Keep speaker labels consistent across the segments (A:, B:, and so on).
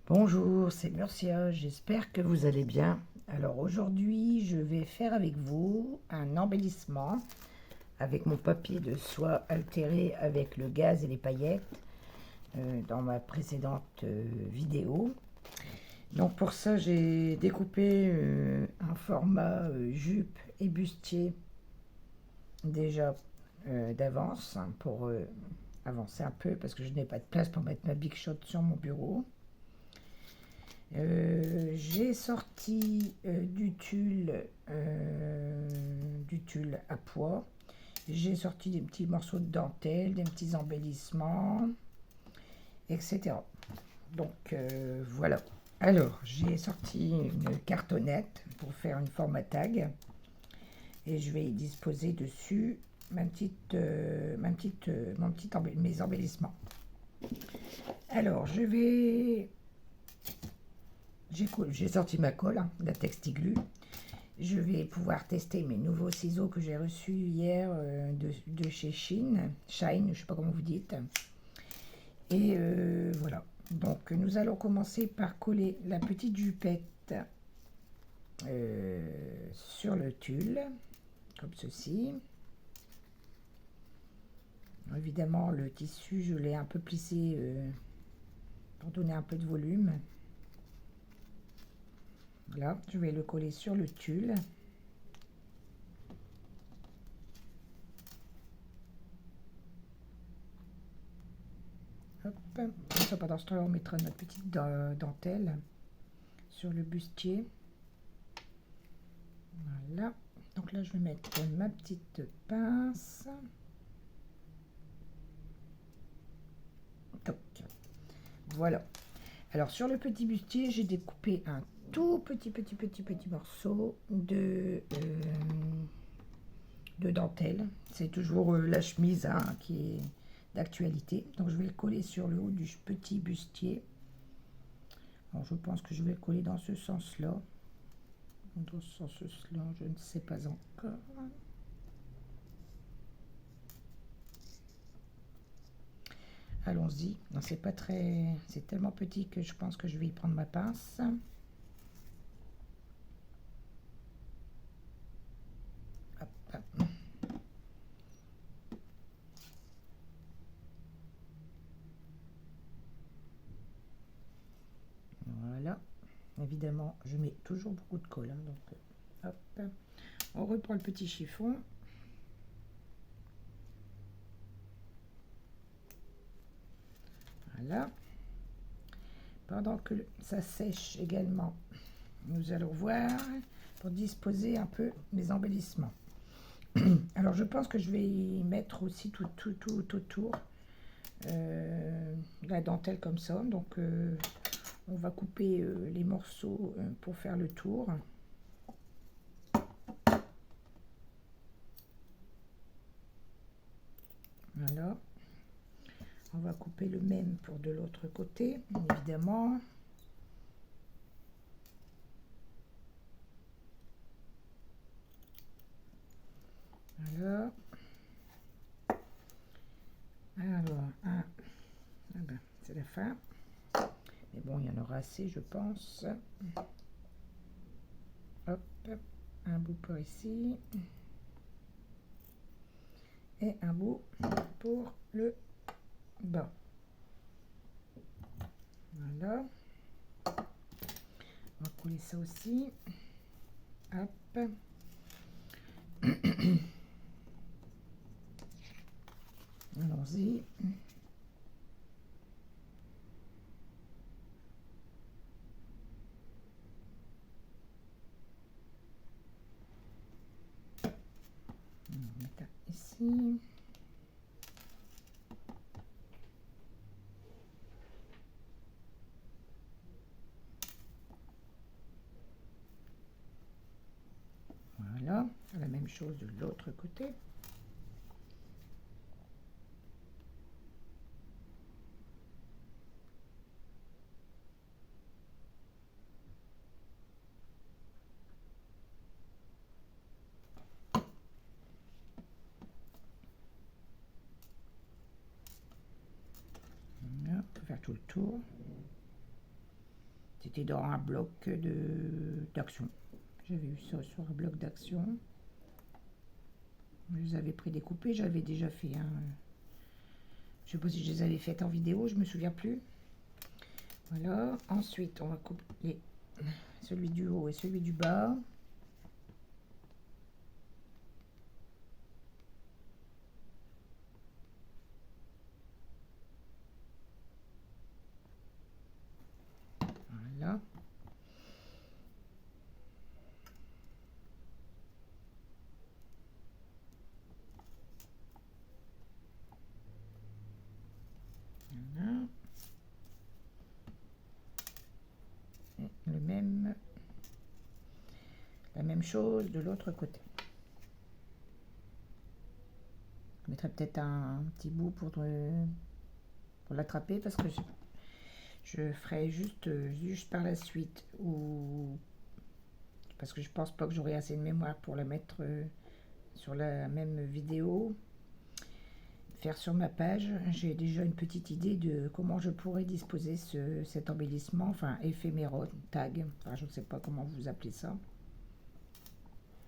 A: Bonjour, c'est Murcia, j'espère que vous allez bien. Alors aujourd'hui, je vais faire avec vous un embellissement avec mon papier de soie altéré avec le gaz et les paillettes dans ma précédente vidéo. Donc pour ça, j'ai découpé un format jupe et bustier déjà d'avance pour avancer un peu parce que je n'ai pas de place pour mettre ma Big Shot sur mon bureau. J'ai sorti du tulle à pois. J'ai sorti des petits morceaux de dentelle, des petits embellissements, etc. Donc voilà. Alors, j'ai sorti une cartonnette pour faire une forme à tag et je vais y disposer dessus mes embellissements. Alors, j'ai sorti ma colle, hein, la Textiglu. Je vais pouvoir tester mes nouveaux ciseaux que j'ai reçus hier de chez Shine, je ne sais pas comment vous dites. Et voilà. Donc nous allons commencer par coller la petite jupette sur le tulle, comme ceci. Évidemment, le tissu, je l'ai un peu plissé pour donner un peu de volume. Voilà, je vais le coller sur le tulle. Hop. Ça, pendant ce temps-là, on mettra notre petite dentelle sur le bustier. Voilà. Donc là, je vais mettre ma petite pince. Toc. Voilà. Alors, sur le petit bustier, j'ai découpé un tout petit morceau de dentelle. C'est toujours la chemise hein, qui est d'actualité. Donc, je vais le coller sur le haut du petit bustier. Alors, je pense que je vais le coller dans ce sens-là. Dans ce sens-là, je ne sais pas encore. Allons-y. Non, c'est pas très... C'est tellement petit que je pense que je vais y prendre ma pince. Hop, hop. Voilà. Évidemment, je mets toujours beaucoup de colle. Hein, donc, hop. On reprend le petit chiffon. Voilà. Pendant que ça sèche également, nous allons voir pour disposer un peu mes embellissements. Alors, je pense que je vais y mettre aussi tout autour la dentelle comme ça. Donc, on va couper les morceaux pour faire le tour. Voilà. On va couper le même pour de l'autre côté, évidemment. Voilà. Alors, ah ben, c'est la fin. Mais bon, il y en aura assez, je pense. Hop, un bout par ici. Et un bout pour le bas. Voilà. On va coller ça aussi. Hop. Allons-y. On va mettre ici. Voilà, la même chose de l'autre côté. Voilà, on peut faire tout le tour. C'était dans un bloc d'action. J'avais eu ça sur un bloc d'action. Je les avais prédécoupés, j'avais déjà fait un... Je sais pas si je les avais faites en vidéo, je me souviens plus. Voilà, ensuite on va couper celui du haut et celui du bas. Voilà. Voilà. Et la même chose de l'autre côté. Je mettrai peut-être un petit bout pour l'attraper parce que je ferai juste par la suite, ou parce que je pense pas que j'aurai assez de mémoire pour la mettre sur la même vidéo, faire sur ma page. J'ai déjà une petite idée de comment je pourrais disposer cet embellissement, enfin éphéméro, tag, enfin je ne sais pas comment vous appelez ça.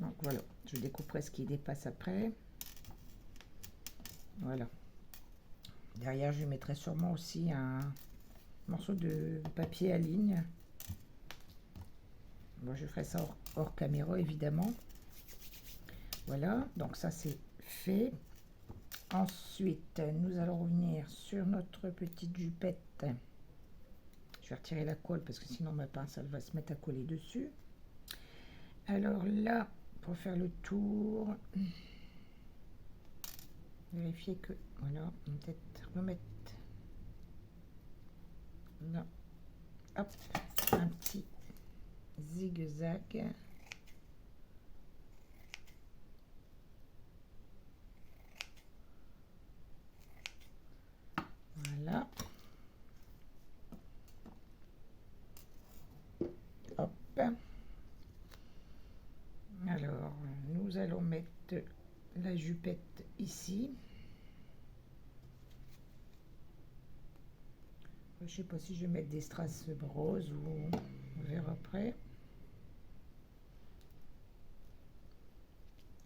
A: Donc voilà, je découperai ce qui dépasse après. Voilà. Derrière, je mettrai sûrement aussi un morceau de papier à ligne. Bon, je ferai ça hors caméra, évidemment. Voilà, donc ça c'est fait. Ensuite, nous allons revenir sur notre petite jupette. Je vais retirer la colle parce que sinon ma pince elle va se mettre à coller dessus. Alors là, pour faire le tour, vérifier que, voilà, on va peut-être remettre là, hop, un petit zigzag. Voilà. Hop. Alors, nous allons mettre la jupette ici. Je ne sais pas si je vais mettre des strass roses ou on verra après.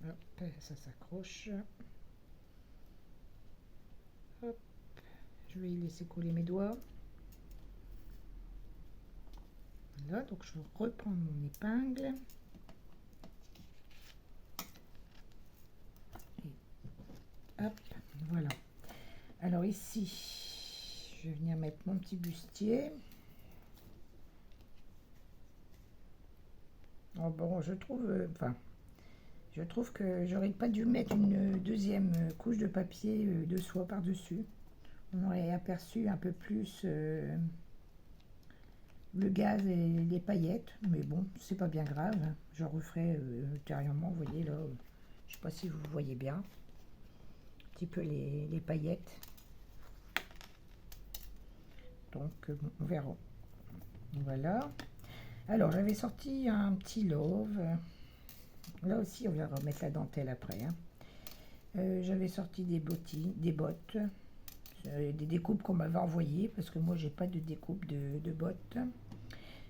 A: Hop, ça s'accroche. Hop, je vais y laisser coller mes doigts. Voilà, donc je vais reprendre mon épingle. Et hop, voilà. Alors ici, je vais venir mettre mon petit bustier. Oh bon, je trouve que j'aurais pas dû mettre une deuxième couche de papier de soie par-dessus. On aurait aperçu un peu plus le gaz et les paillettes, mais bon, c'est pas bien grave. Je referai ultérieurement, vous voyez là, je sais pas si vous voyez bien, un petit peu les paillettes. Donc on verra. Voilà. Alors j'avais sorti un petit love. Là aussi on va remettre la dentelle après. Hein. J'avais sorti des bottes, des découpes qu'on m'avait envoyées parce que moi j'ai pas de découpe de bottes.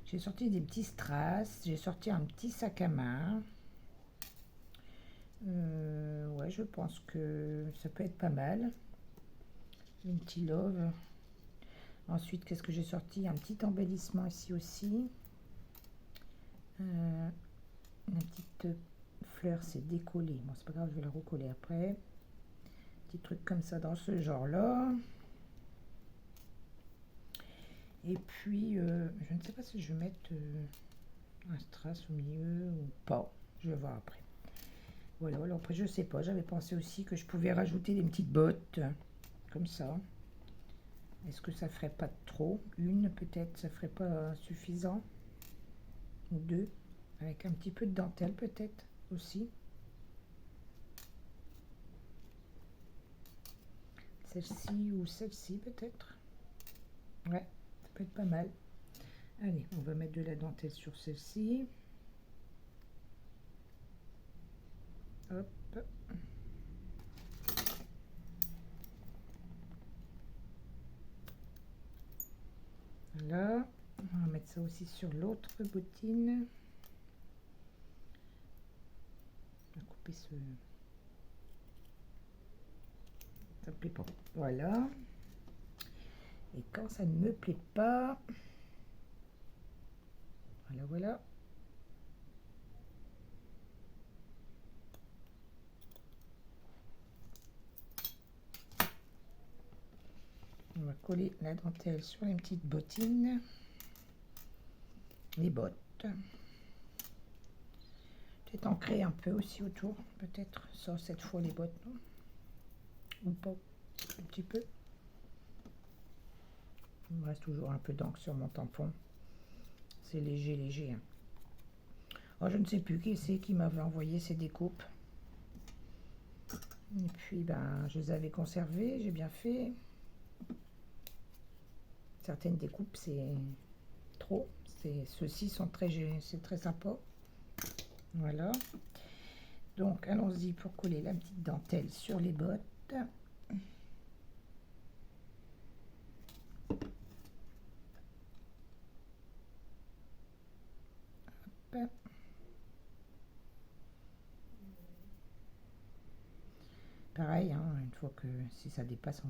A: J'ai sorti des petits strass, j'ai sorti un petit sac à main. Ouais, je pense que ça peut être pas mal. Un petit love. Ensuite, qu'est-ce que j'ai sorti? Un petit embellissement ici aussi. Une petite fleur, c'est décollé. Bon, c'est pas grave, je vais la recoller après. Petit truc comme ça dans ce genre-là. Et puis, je ne sais pas si je vais mettre un strass au milieu ou pas. Je vais voir après. Voilà, alors après, je sais pas. J'avais pensé aussi que je pouvais rajouter des petites bottes, comme ça. Est-ce que ça ferait pas trop? Une, peut-être, ça ferait pas suffisant? Ou deux, avec un petit peu de dentelle, peut-être, aussi. Celle-ci ou celle-ci, peut-être. Ouais, ça peut être pas mal. Allez, on va mettre de la dentelle sur celle-ci. Hop. Voilà. On va mettre ça aussi sur l'autre bottine. On va couper ce... Ça me plaît pas. Voilà. Et quand ça ne me plaît pas, voilà, voilà. On va coller la dentelle sur les petites bottines, les bottes. Peut-être ancrer un peu aussi autour, peut-être, ça cette fois les bottes, non? Ou pas, un petit peu. Il me reste toujours un peu d'encre sur mon tampon. C'est léger, léger. Hein. Oh, je ne sais plus qui c'est qui m'avait envoyé ces découpes. Et puis, ben, je les avais conservées, j'ai bien fait. Certaines découpes, c'est trop. Ceux-ci sont c'est très sympa. Voilà. Donc, allons-y pour coller la petite dentelle sur les bottes. Hop. Pareil, hein, une fois que si ça dépasse,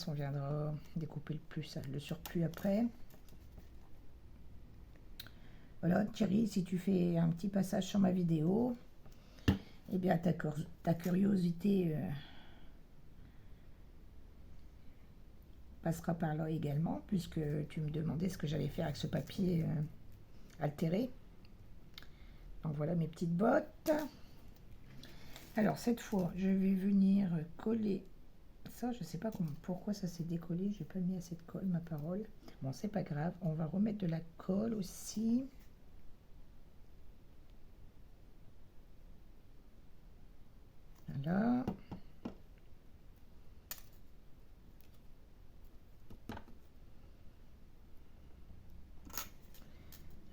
A: on viendra découper le surplus après. Voilà, Thierry, si tu fais un petit passage sur ma vidéo, eh bien ta curiosité passera par là également, puisque tu me demandais ce que j'allais faire avec ce papier altéré. Donc voilà mes petites bottes. Alors cette fois, je vais venir coller ça. Je sais pas pourquoi ça s'est décollé. J'ai pas mis assez de colle, ma parole. Bon, c'est pas grave. On va remettre de la colle aussi. Voilà.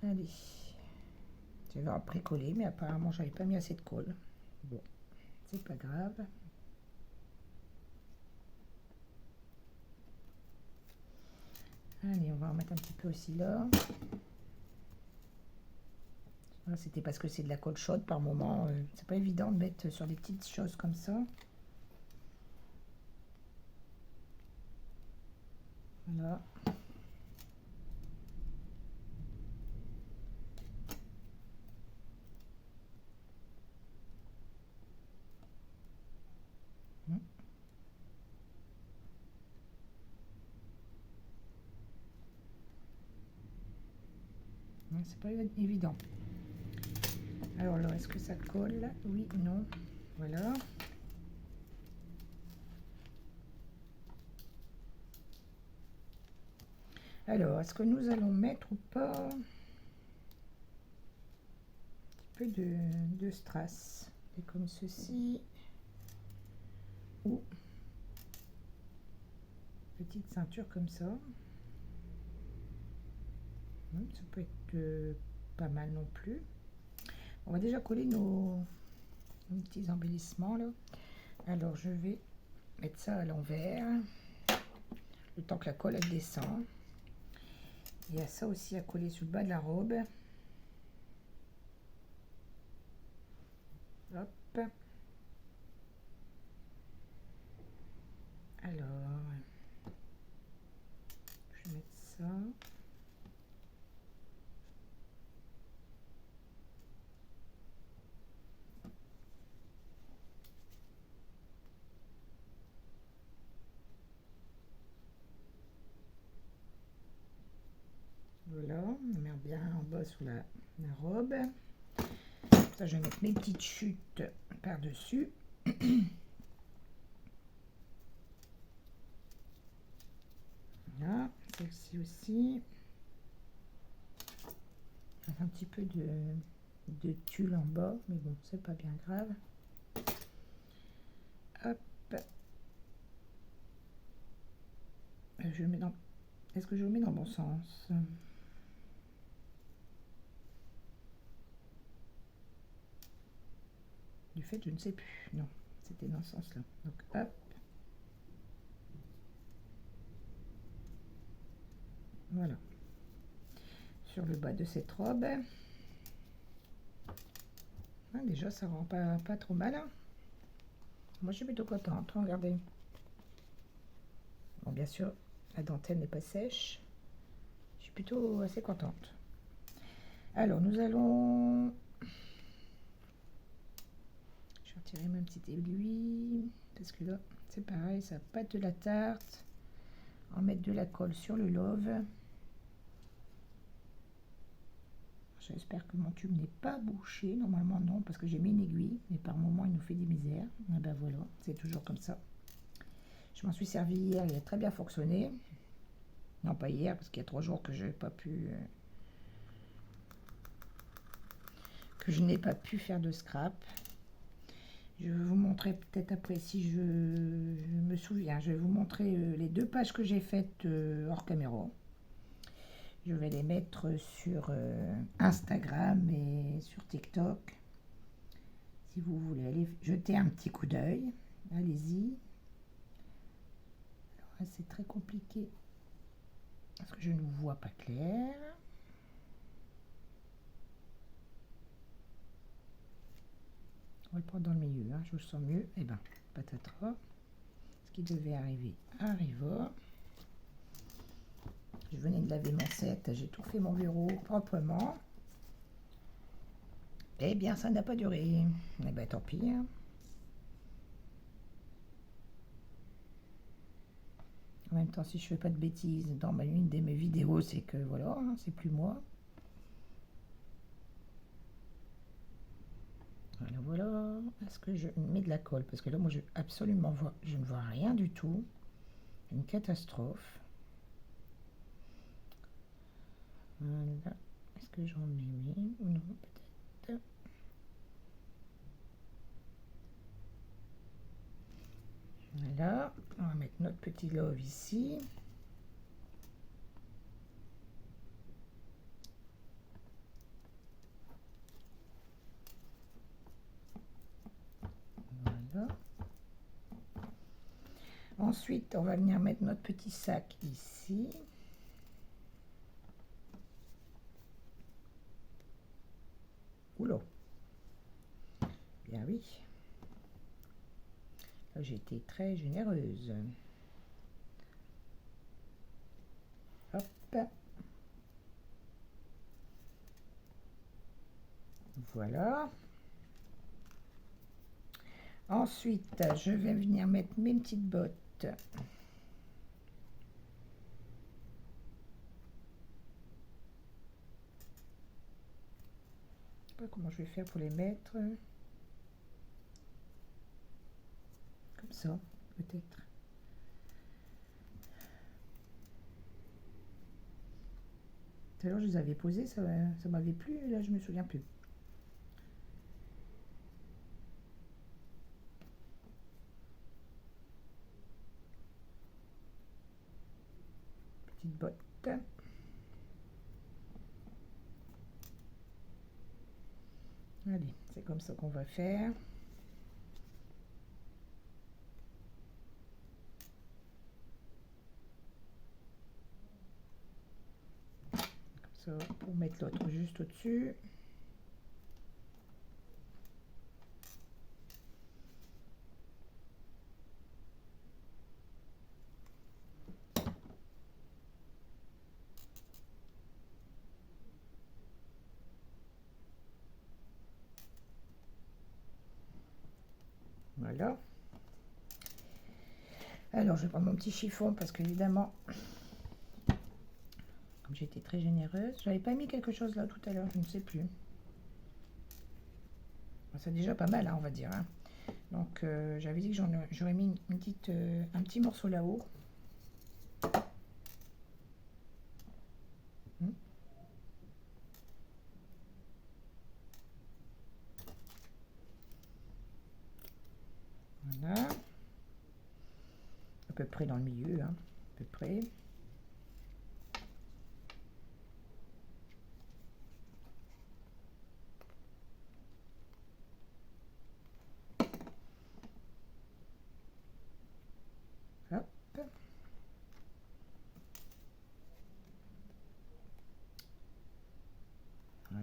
A: Allez. Je vais après coller, mais apparemment, j'avais pas mis assez de colle. Bon, c'est pas grave. Allez, on va en mettre un petit peu aussi là. C'était parce que c'est de la colle chaude par moment. C'est pas évident de mettre sur des petites choses comme ça. Voilà. C'est pas évident. Alors là, est-ce que ça colle? Oui, non. Voilà. Alors, est-ce que nous allons mettre ou pas un petit peu de strass, et comme ceci, ou petite ceinture comme ça. Ça peut être pas mal non plus. On va déjà coller nos petits embellissements là. Alors je vais mettre ça à l'envers, le temps que la colle elle descend. Il y a ça aussi à coller sur le bas de la robe. Hop. Alors, je vais mettre ça. Voilà, on met bien en bas sous la robe. Ça, je vais mettre mes petites chutes par-dessus. Voilà, celle-ci aussi. Un petit peu de tulle en bas, mais bon, c'est pas bien grave. Hop. Je mets dans... Est-ce que je le mets dans le bon sens? Du fait, je ne sais plus. Non, c'était dans ce sens-là. Donc, hop. Voilà. Sur le bas de cette robe. Ah, déjà, ça rend pas trop mal. Hein. Moi, je suis plutôt contente. Regardez. Bon, bien sûr, la dentelle n'est pas sèche. Je suis plutôt assez contente. Alors, nous allons... Je vais retirer ma petite aiguille. Parce que là, c'est pareil, ça pâte de la tarte. En mettre de la colle sur le love. J'espère que mon tube n'est pas bouché. Normalement, non, parce que j'ai mis une aiguille. Mais par moment, il nous fait des misères. Et ben voilà, c'est toujours comme ça. Je m'en suis servi hier, il a très bien fonctionné. Non, pas hier, parce qu'il y a 3 jours que je n'ai pas pu... que je n'ai pas pu faire de scrap. Je vais vous montrer peut-être après si je me souviens. Je vais vous montrer les 2 pages que j'ai faites hors caméra. Je vais les mettre sur Instagram et sur TikTok. Si vous voulez aller jeter un petit coup d'œil, allez-y. Alors c'est très compliqué parce que je ne vous vois pas clair. On va le prendre dans le milieu, hein, je le sens mieux. Et ben, patatras. Ce qui devait arriver arriva. Je venais de laver mon set, j'ai tout fait mon bureau proprement. Eh bien, ça n'a pas duré. Eh bien, tant pis. Hein. En même temps, si je fais pas de bêtises dans une de mes vidéos, c'est que voilà, hein, c'est plus moi. Voilà, voilà. Est-ce que je mets de la colle? Parce que là, moi, je ne vois rien du tout. Une catastrophe. Voilà. Est-ce que j'en ai mis ou non? Peut-être. Voilà. On va mettre notre petit love ici. Voilà. Ensuite, on va venir mettre notre petit sac ici. Oula. Bien oui. Là, j'ai été très généreuse. Hop. Voilà. Ensuite, je vais venir mettre mes petites bottes. Je sais pas comment je vais faire pour les mettre. Comme ça, peut-être. Tout à l'heure, je les avais posés, ça m'avait plu, là, je me souviens plus. Petite botte. Allez, c'est comme ça qu'on va faire. Comme ça, pour mettre l'autre juste au-dessus. Voilà. Alors, je vais prendre mon petit chiffon parce qu'évidemment, comme j'étais très généreuse, j'avais pas mis quelque chose là tout à l'heure, je ne sais plus. Bon, c'est déjà pas mal, hein, on va dire. Hein. Donc, j'avais dit que j'aurais mis un petit morceau là-haut. Voilà. À peu près dans le milieu, hein, à peu près. Hop.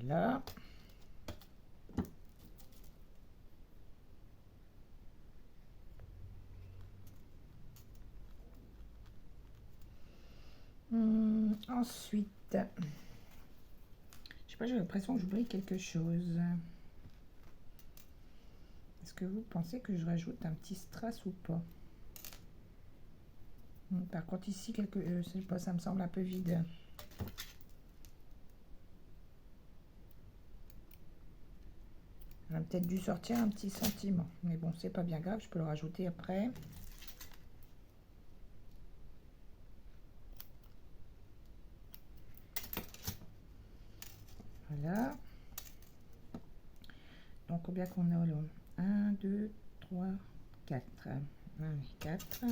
A: Voilà. Ensuite, je sais pas, j'ai l'impression que j'oublie quelque chose. Est-ce que vous pensez que je rajoute un petit strass ou pas? Par contre ici, je sais pas, ça me semble un peu vide. On a peut-être dû sortir un petit sentiment. Mais bon, c'est pas bien grave, je peux le rajouter après. Voilà. Donc combien qu'on a là? 1, 2, 3, 4. 4.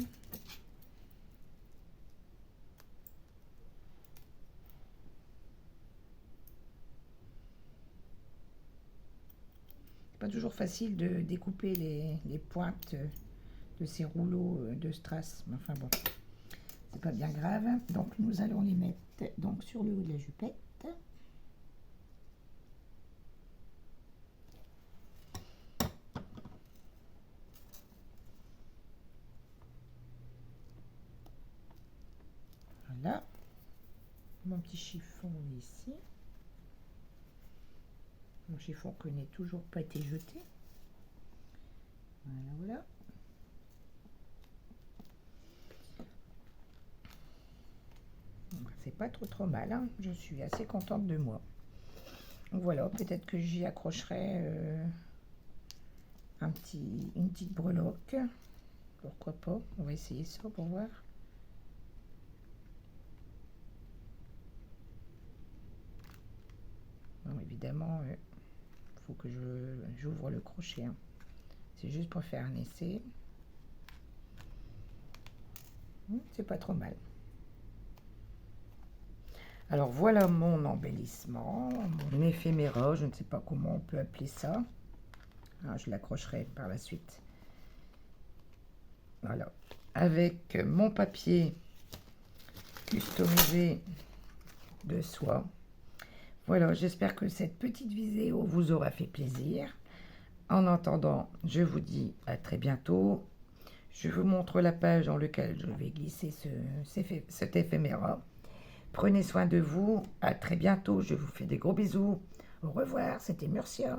A: C'est pas toujours facile de découper les pointes de ces rouleaux de strass. Enfin bon, c'est pas bien grave. Donc nous allons les mettre donc sur le haut de la jupette. Voilà. Mon petit chiffon ici. Mon chiffon qui n'est toujours pas été jeté. Voilà, voilà. C'est pas trop mal, hein. Je suis assez contente de moi. Donc voilà, peut-être que j'y accrocherai une petite breloque. Pourquoi pas? On va essayer ça pour voir. Bon, évidemment, il faut que j'ouvre le crochet, hein. C'est juste pour faire un essai. C'est pas trop mal. Alors voilà mon embellissement, mon éphéméra, je ne sais pas comment on peut appeler ça. Alors, je l'accrocherai par la suite. Voilà, avec mon papier customisé de soie. Voilà, j'espère que cette petite vidéo vous aura fait plaisir. En attendant, je vous dis à très bientôt. Je vous montre la page dans laquelle je vais glisser cet éphéméra. Prenez soin de vous. À très bientôt. Je vous fais des gros bisous. Au revoir. C'était Murcia.